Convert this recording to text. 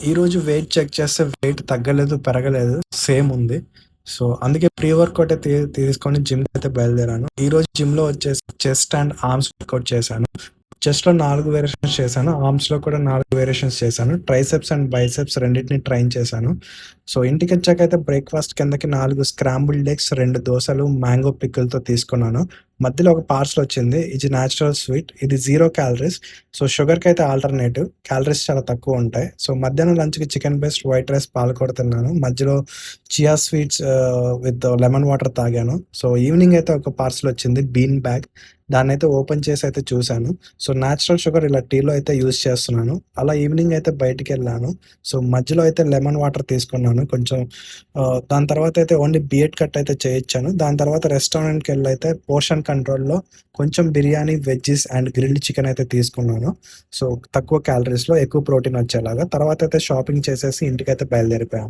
ఈరోజు weight check చేస్తే wait తగ్గలేదు, పెరగలేదు. సేమ్ ఉంది. సో, అందుకే ప్రీ వర్కౌట్ అయితే తీసుకొని జిమ్‌కైతే బయలుదేరాను. ఈరోజు జిమ్‌లో వచ్చేసి చెస్ట్ అండ్ ఆర్మ్స్ వర్కౌట్ చేశాను. చెస్ట్‌లో 4 వేరియేషన్స్ చేశాను. ఆర్మ్స్‌లో కూడా 4 వేరియేషన్స్ చేశాను. ట్రైసెప్స్ అండ్ బైసెప్స్ రెండిటిని ట్రైన్ చేశాను. సో, ఇంటికొచ్చాకైతే బ్రేక్‌ఫాస్ట్ కిందకి 4 స్క్రాంబుల్డ్ ఎగ్స్, 2 దోసలు, మ్యాంగో పికిల్‌తో తీసుకున్నాను. మధ్యలో ఒక పార్సెల్ వచ్చింది. ఇది నేచురల్ స్వీట్. ఇది 0 క్యాలరీస్. సో, షుగర్‌కైతే ఆల్టర్‌నేటివ్. క్యాలరీస్ చాలా తక్కువుంటాయి. సో, మధ్యాహ్నం లంచ్‌కి చికెన్ బేస్డ్ వైట్ రైస్, పాలకూర తిన్నాను. మధ్యలో chia sweets with lemon water తాగాను. సో, ఈవినింగ్ అయితే ఒక పార్సెల్ వచ్చింది బీన్ బ్యాగ్. దాన్నైతే ఓపెన్ చేసి అయితే చూసాను. సో, నేచురల్ షుగర్ ఇలా టీలో అయితే యూజ్ చేస్తున్నాను. అలా ఈవినింగ్ అయితే బయటికెళ్ళాను. సో, మధ్యలో అయితే లెమన్ వాటర్ తీసుకున్నాను. కొంచెం దాని తర్వాతయితే ఓన్లీ బియర్డ్ కట్ అయితే చేయించాను. దాని తర్వాత రెస్టారెంట్‌కెళ్ళైతే పోర్షన్ కంట్రోల్‌లో కొంచెం biryani, veggies and grilled chicken అయితే తీసుకున్నాను. సో, తక్కువ క్యాలరీస్‌లో ఎక్కువ ప్రోటీన్ వచ్చేలాగా. తర్వాతయితే షాపింగ్ చేసేసి ఇంటికైతే బయలుదేరిపోయాం.